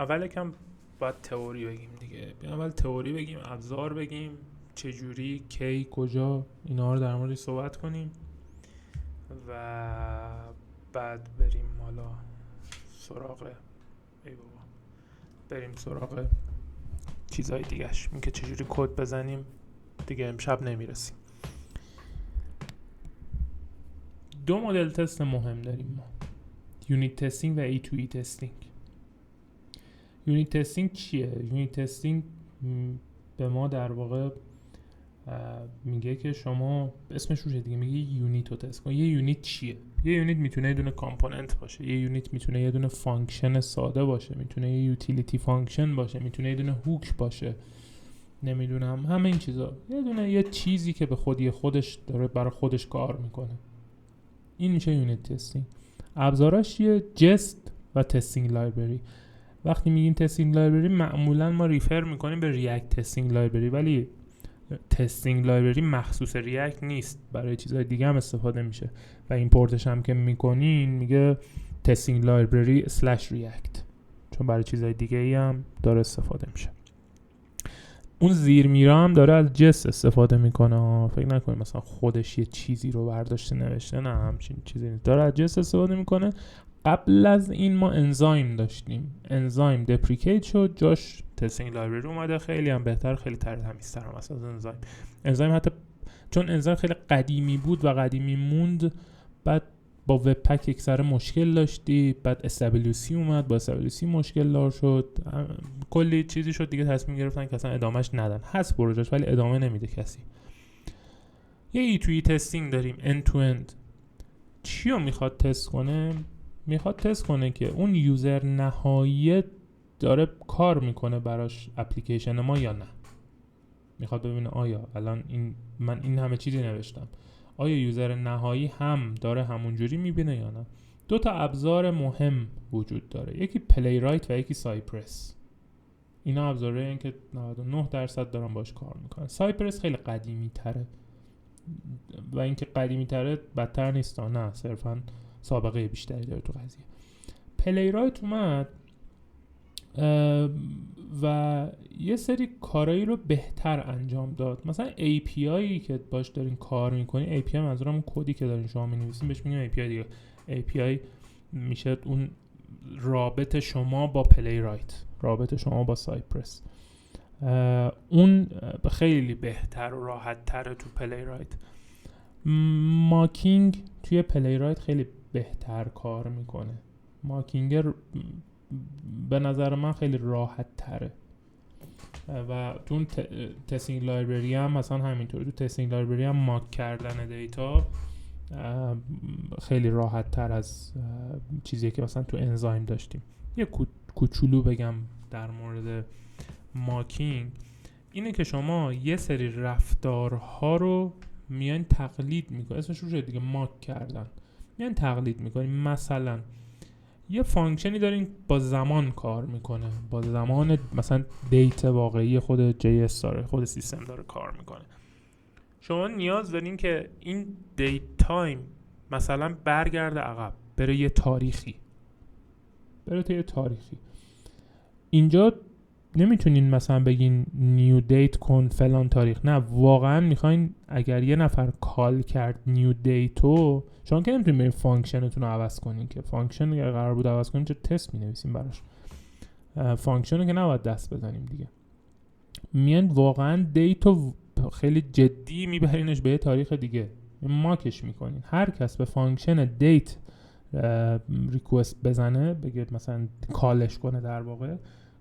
اول یکم باید تئوری بگیم دیگه. اول تئوری بگیم، ابزار بگیم، چجوری، کی، کجا، اینا رو در مورد صحبت کنیم و بعد بریم حالا سراغ چیزهای دیگهش. این که چجوری کد بزنیم دیگه امشب نمیرسیم. 2 مدل تست مهم داریم ما: یونیت تستینگ و A2E تستینگ. یونیت تستینگ چیه؟ یونیت تستینگ به ما در واقع میگه که شما اسمش روشه دیگه، میگه یونیت رو تست کن. یه یونیت چیه؟ یه یونیت میتونه یه دونه کامپوننت باشه، یه یونیت میتونه یه دونه فانکشن ساده باشه، میتونه یه یوتیلیتی فانکشن باشه، میتونه یه دونه هوک باشه، نمیدونم همه این چیزا. یه چیزی که به خودش داره برای خودش کار میکنه. این میشه یونیت تستینگ. ابزاراش چیه؟ جست و تستینگ لایبرری. وقتی میگیم تستینگ لایبرری معمولا ما ریفر میکنیم به ریاکت تستینگ لایبرری، ولی تستینگ لایبرری مخصوص ریاکت نیست، برای چیزهای دیگه هم استفاده میشه و ایمپورتش هم که میکنین میگه تستینگ لایبرری /react، چون برای چیزهای دیگه ای هم داره استفاده میشه. اون زیرمیرا هم داره از جست استفاده میکنه. فکر نکنید مثلا خودش یه چیزی رو برداشته نوشته، نه همچین چیزی نیست، داره از جست استفاده میکنه. قبل از این ما انزایم داشتیم، انزایم دپریکیت شد، جاش تستینگ لایبرری اومده. خیلی هم بهتر، خیلی تمیزتر هم از انزایم حتی چون انزایم خیلی قدیمی بود و قدیمی موند، بعد با وب پک یک سره مشکل داشتی، بعد استابیلیتی اومد، با استابیلیتی مشکل دار شد، کلی چیزی شد دیگه، تصمیم گرفتن که اصلا ادامهش ندن. هست پروژهش ولی ادامه نمیده کسی. یه E2E تستینگ داریم، end to end. چی رو میخواد تست کنه؟ میخواد تست کنه که اون یوزر نهایی داره کار میکنه براش اپلیکیشن ما یا نه. میخواد ببینه آیا الان من این همه چیزی نوشتم، آیا یوزر نهایی هم داره همونجوری میبینه یا نه. 2 تا ابزار مهم وجود داره، یکی پلی رایت و یکی سایپرس. اینا ابزاره این که 99% دارن باش کار میکنن. سایپرس خیلی قدیمی تره و اینکه قدیمی تره بدتر نیست، نه صرفا سابقه بیشتری داره تو قضیه. پلی رایت اومد و یه سری کارایی رو بهتر انجام داد. مثلا API که باش دارین کار میکنین، API منظورم اون کدی که دارین شما مینویسین بهش میگیم API دیگه. API میشه اون رابط شما با پلی رایت، رابط شما با سایپرس. اون خیلی بهتر و راحت تره تو پلی رایت. ماکینگ توی پلی رایت خیلی بهتر کار میکنه. ماکینگ به نظر من خیلی راحت تره و تو تستینگ لایبرری هم مثلا همینطور. تو تستینگ لایبرری هم ماک کردن دیتا خیلی راحت تر از چیزی که مثلا تو انزایم داشتیم. یه کوچولو بگم در مورد ماکینگ، اینه که شما یه سری رفتارها رو میان تقلید میکنید. اسمش رو دیگه ماک کردن، میان تقلید میکنید. مثلا یه فانکشنی دارین با زمان کار میکنه، با زمان مثلا دیتا واقعی خود JS داره، خود سیستم داره کار میکنه. شما نیاز دارین که این دیت تایم مثلا برگرده عقب، بره یه تاریخی. اینجا نمیتونین مثلا بگین نیو دیت کن فلان تاریخ، نه، واقعا میخواین اگر یه نفر کال کرد نیو دیتو، شما که نمیتونین برین فانکشنتون رو عوض کنین، که فانکشن اگر قرار بود عوض کنین چه تست مینویسین براش. فانکشن رو که نباید دست بزنیم دیگه. میان واقعا دیتو خیلی جدی میبرینش به یه تاریخ دیگه، ماکش میکنین. هر کس به فانکشن دیت ریکوست بزنه، بگه مثلا کالش کنه، در واقع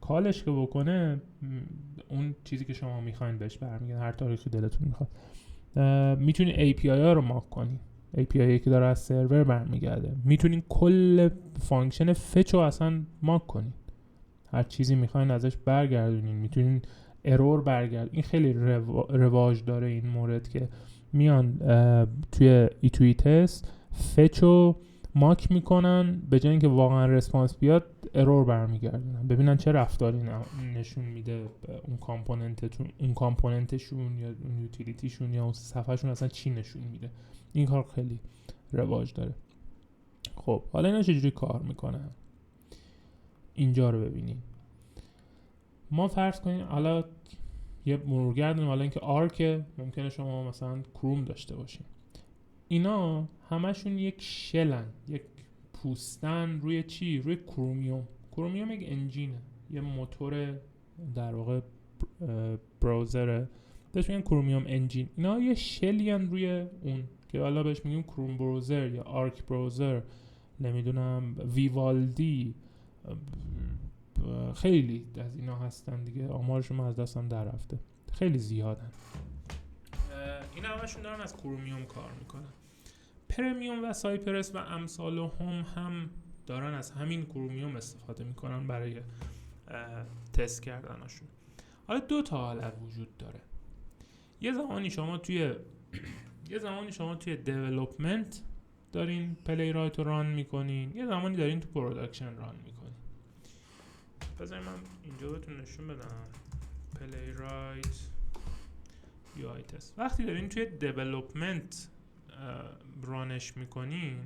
کالش که بکنه، اون چیزی که شما میخواین بهش برمیگرده، هر تاریخی دلتون میخواد. میتونین API ها رو ماک کنین، API که داره از سرور برمیگرده. میتونین کل فانکشن فچ رو اصلا ماک کنین، هر چیزی میخواین ازش برگردونین. میتونین ارور برگرد. این خیلی رواج داره این مورد که میان توی E2E تست فچ رو ماک میکنن، به جای اینکه واقعا رسپانس بیاد ارور برمیگردونن، ببینن چه رفتاری نشون میده اون کامپوننتشون یا اون یوتیلیتیشون یا اون صفحهشون اصلا چی نشون میده. این کار خیلی رواج داره. خب حالا اینا چجوری کار میکنن؟ اینجا رو ببینیم. ما فرض کنیم حالا یه مرورگر داریم، حالا اینکه آرک ممکنه شما مثلا کروم داشته باشین، اینا همشون یک شلن، یک پوستن روی چی؟ روی کرومیوم. کرومیوم یک انجینه، یه موتور در واقع براوزره، بهش میگن کرومیوم انجین. اینا یه شلیان روی اون که حالا بهش میگیم کروم براوزر یا آرک براوزر، نمیدونم ویوالدی، خیلی از اینا هستن دیگه، آمارشون از دستم در رفته، خیلی زیادن. اینا همشون دارن از کرومیوم کار میکنن. پرمیوم و سایپرس و امثال هم دارن از همین کرومیوم استفاده میکنن برای تست کردنشون. حالا دو تا حالت وجود داره. یه زمانی شما توی دیولپمنت دارین پلی رایت رو ران میکنین، یه زمانی دارین تو پروداکشن ران میکنین. بذارید من اینجا بهتون نشون بدم پلی رایت یو آی تست. وقتی دارین توی دیولپمنت رانش میکنین،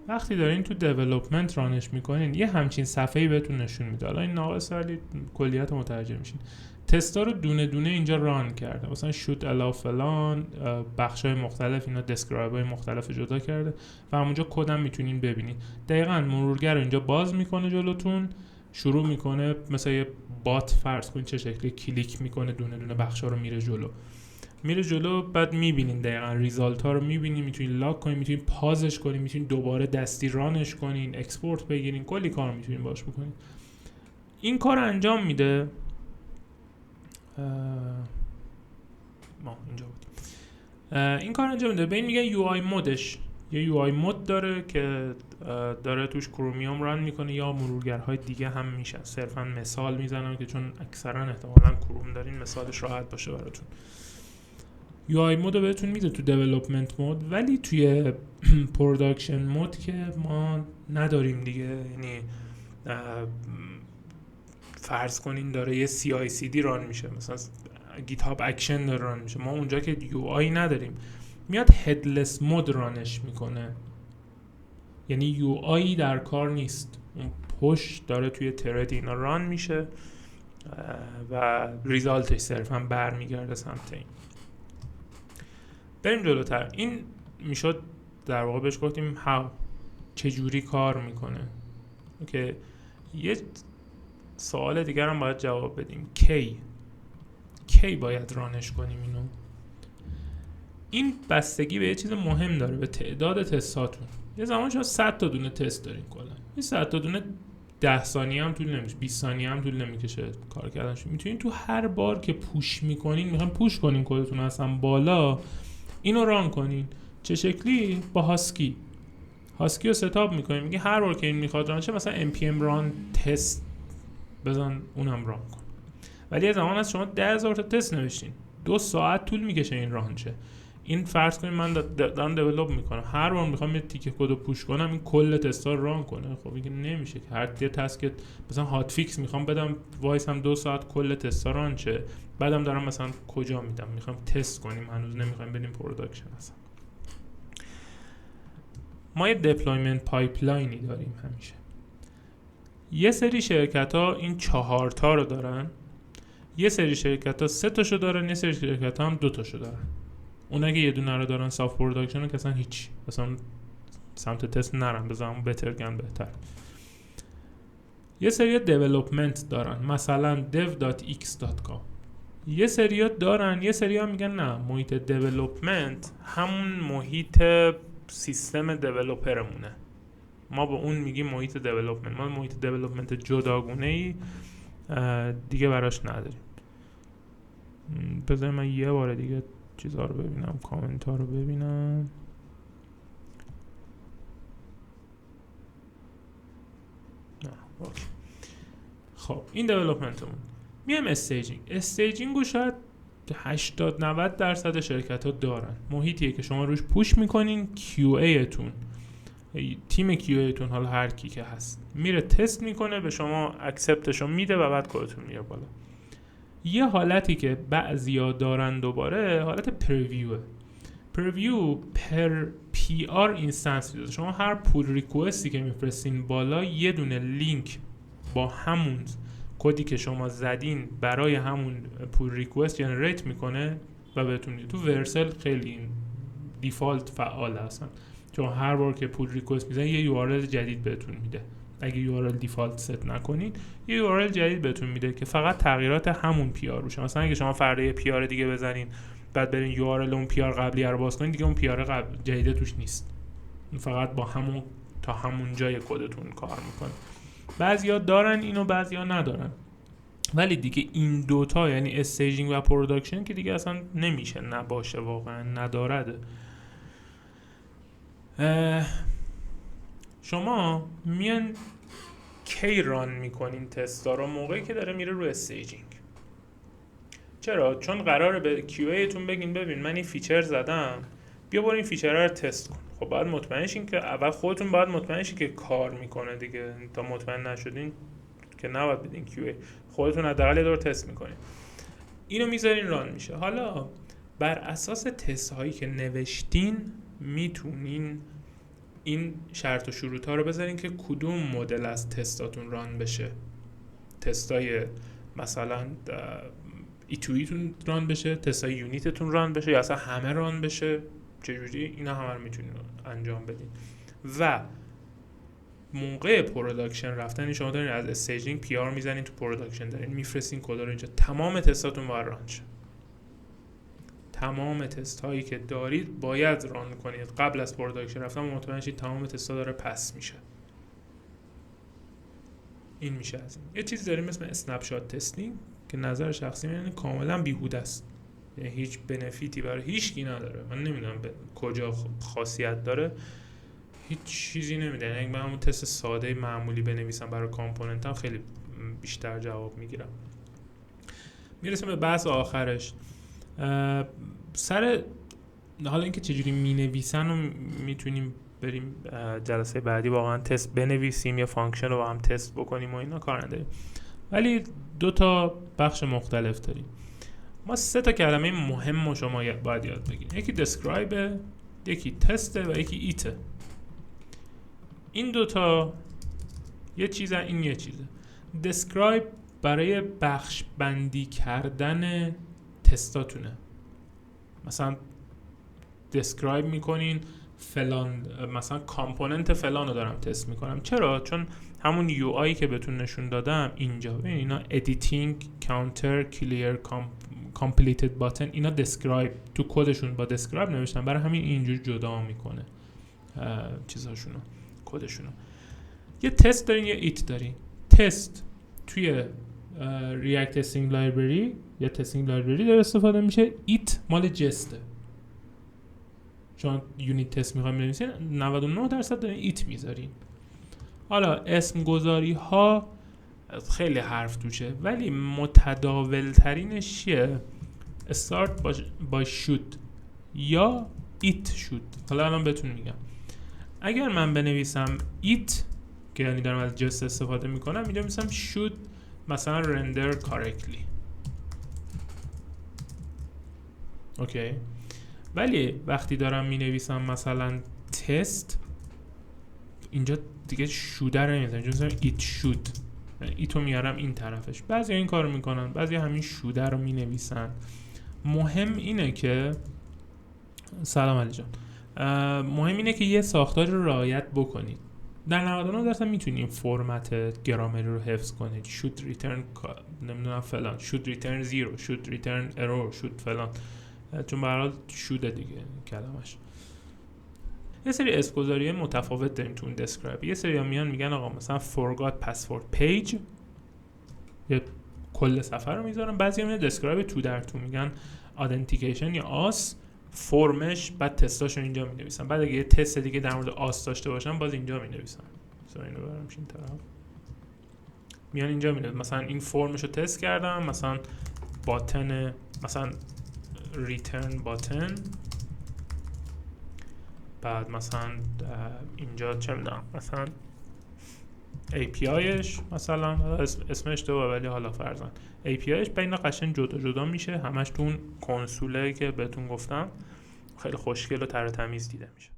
وقتی دارین تو دیولپمنت رانش میکنین یه همچین صفحه‌ای بهتون نشون میده. حالا این ناقص ولی کلیت متوجه میشین. تستا رو دونه دونه اینجا ران کرده، مثلا شوت الا فلان، بخشای مختلف اینا دسکرایب‌های مختلف جدا کرده و همونجا کدم میتونین ببینید. دقیقاً مرورگر رو اینجا باز میکنه جلوتون، شروع میکنه مثلا یه بات فرض کنید چه شکلی کلیک میکنه دونه دونه بخشا رو میره جلو، بعد میبینین دقیقاً ریزالت ها رو میبینین، میتونین لاک کنین، میتونین پازش کنین، میتونین دوباره دستی رانش کنین، اکسپورت بگیرین، کلی کار میتونین باش بکنین. این کار انجام میده ما اینجا بودیم. این کار انجام میده، به این میگن یو آی مودش. یه یو آی مود داره که داره توش کرومیوم ران میکنه یا مرورگرهای دیگه هم میشن. صرفا مثال میزنم که چون اکثرا احتمالاً کروم دارین مثالش راحت باشه براتون. یو آی مود رو بهتون میده تو دیولپمنت مود، ولی توی پروداکشن مود که ما نداریم دیگه. یعنی فرض کنین داره یه CI/CD ران میشه، مثلا گیت هاب اکشن داره ران میشه، ما اونجا که یو آی نداریم، میاد هدلس مود رانش میکنه، یعنی یو آی در کار نیست، اون پشت داره توی ترد اینا ران میشه و ریزالتش صرفا برمیگرده سمت این. بریم جلوتر. این میشد در واقع بهش گفتیم چجوری کار میکنه. اوکی، یه سوال دیگر هم باید جواب بدیم. کی باید رانش کنیم اینو؟ این بستگی به یه چیز مهم داره، به تعداد تستاتون. یه زمان شما 100 تا دونه تست دارین کلا، این 100 تا دونه 10 ثانیه هم طول نمیشه، 20 ثانیه هم طول نمیکشه کار کردنش. میتونین تو هر بار که پوش میکنین، میخواین پوش کنین کدتون اصلا بالا، اینو ران کنین. چه شکلی؟ با هاسکی رو ستاپ میکنین، میگه هر بار که این میخواد ران شه مثلا npm run test بزن اونم ران کن. ولی یه زمان از شما 10,000 تا تست نوشتین، 2 ساعت طول میکشه این ران شه. این فرض کنید من دارم دیولپ میکنم، هر بار میخوام یه تیکه کد رو پوش کنم این کل تستا رو ران کنه. خب این نمیشه که هر یه تسک مثلا هات فیکس میخوام بدم وایس هم 2 ساعت کل تستا ران شه، بعدم دارم مثلا کجا میدم میخوام تست کنیم، هنوز نمیخوایم بریم پروداکشن. اصلا ما یه دیپلویمنت پایپلاینی داریم همیشه. یه سری شرکت ها این 4 تا رو دارن، یه سری شرکت ها 3 تاشو دارن، یه سری شرکت ها هم 2 تاشو دارن. اونا که یه دونه رو دارن سافت پروداکشن که اصلا هیچ، اصلا سمت تست نرن، بزنم بهتر. یه سری دیولپمنت دارن، مثلا dev.x.com. یه سری دارن، یه سری میگن نه، محیط دیولپمنت همون محیط سیستم دیولپرمونه، ما به اون میگیم محیط دیولپمنت. ما محیط دیولپمنت جداگونه‌ای دیگه براش نداریم. بذار من یه بار دیگه چیزا رو ببینم، کامنت ها رو ببینم. خب این دیولپمنتمون. میایم استیجینگ رو شاید 80-90% شرکت ها دارن. محیطیه که شما روش پوش میکنین، QA تون تیم QA تون، حالا هر کی که هست، میره تست میکنه، به شما اکسپتشو میده و بعد کدتون میاره بالا. یه حالتی که بعضیا دارن دوباره حالت پریویوه. پریویو پر پی آر اینستنس میده. شما هر پول ریکوستی که میفرستین بالا یه دونه لینک با همون کدی که شما زدین برای همون پول ریکوست جنریت میکنه و بهتون میده. تو ورسل خیلی دیفالت فعال هستن، چون هر بار که پول ریکوست میزنید یه URL جدید بهتون میده. اگه URL دیفالت ست نکنید یه URL جدید بهتون میده که فقط تغییرات همون پی آر روشه. مثلا اگه شما فردا یه پی آر دیگه بزنین بعد برین URL اون پی آر قبلی رو باز کنین، دیگه اون پی آر قبل جدید توش نیست، فقط با همون تا همون جای کدتون کار میکنه. بعضیا دارن اینو، بعضیا ندارن. ولی دیگه این دوتا یعنی استیجینگ و پروداکشن که دیگه اصلا نمیشه نباشه، واقعا ندارد. شما میان کی ران میکنین تستا رو؟ موقعی که داره میره رو استیجینگ. چرا؟ چون قراره به QA تون بگین ببین من این فیچر زدم، بیا برو این فیچر رو تست کن. خب باید مطمئن شین که اول خودتون باید مطمئن شین که کار میکنه دیگه. تا مطمئن نشدین که نباید بدین QA، خودتون حداقل یه دور تست میکنین. اینو میذارین ران میشه. حالا بر اساس تست هایی که نوشتین میتونین این شرط و شروط ها رو بذارین که کدوم مدل از تستاتون ران بشه. تستای مثلا ایتویتون ران بشه، تستای یونیتتون ران بشه، یا اصلا همه ران بشه. چجوری؟ اینا همه رو میتونین انجام بدین. و موقع پروداکشن رفتن شما دارین از استیجینگ پی آر میزنین تو پروداکشن، دارین میفرستین کدا رو اینجا. تمام تستاتون باید ران شه. تمام تست هایی که دارید باید ران کنید قبل از پروداکشن رفتن. مطمئن شید تمام تستا داره پس میشه. این میشه از این. یه چیز داریم اسم اسنپ شات تستینگ که نظر شخصی من کاملا بیهوده است، یعنی هیچ بنفیتی برای هیچ کی نداره. من نمیدونم کجا خاصیت داره، هیچ چیزی نمیده. یعنی من همون تست ساده معمولی بنویسم برای کامپوننتام خیلی بیشتر جواب میگیرم. میرسیم به بحث آخرش، سر حالا اینکه چجوری مینویسن و میتونیم بریم جلسه بعدی واقعا تست بنویسیم یا فانکشن رو با هم تست بکنیم و اینا کار نداریم. ولی 2 تا بخش مختلف داریم. ما 3 تا کلمه مهم رو شما باید یاد بگیرید. یکی describe، یکی تسته و یکی ایته. این 2 تا یه چیزه، این یه چیزه. describe برای بخش بندی کردن تستاتونه. مثلا describe میکنین فلان، مثلا کامپوننت فلان رو دارم تست میکنم. چرا؟ چون همون یو آی که بهتون نشون دادم اینجا، ببین اینا editing counter clear completed button، اینا describe تو کدشون با describe نوشتن، برای همین اینجور جدا میکنه چیزاشونو، کدشونو. یه تست دارین یه ایت دارین. تست توی React Testing Library یا Testing Library داره استفاده میشه. ایت مال جسته، چون یونیت تست میخوایم بنویسین 99% دارین ایت میذارین. حالا اسم گذاری ها خیلی حرف توشه، ولی متداول ترینش چیه؟ start با should یا it should. حالا الان بهتون میگم. اگر من بنویسم it که یعنی دارم از جست استفاده میکنم، اینجا میسم should مثلا render correctly. اوکی. ولی وقتی دارم مینویسم مثلا تست، اینجا دیگه should رو نمیزنم، اینجا میسم it should، ایتو میارم این طرفش. بعضی این کارو میکنن، بعضی همین should رو مینویسن. مهم اینه که سلام علی جان، مهم اینه که یه ساختار رو رعایت بکنید. در 99% میتونیم فرمت گرامری رو حفظ کنید. should return نمیدونم فلان، should return 0، should return error، should فلان، چون به هر حال should دیگه کلمش. یه سری اسم‌گذاری متفاوت داریم تو اون describe. یه سری میان میگن آقا مثلا forgot password page، یه کل صفحه رو میذارن. بعضی میان describe تو در تو میگن authentication یا آس فرمش، بعد تستاشو اینجا مینویسن. بعد اگه یه تست دیگه در مورد آس داشته باشن باز اینجا مینویسن. مثلا اینو برام این طرف میان اینجا مینویسن، مثلا این فرمشو تست کردم، مثلا باتن، مثلا return button بعد مثلا اینجا چه میدونم مثلا APIش مثلا اسم اشتباه ولی حالا فرضاً APIش بین قشنگ جدا جدا میشه، همش تو اون کنسوله که بهتون گفتم خیلی خوشگل و تر و تمیز دیده میشه.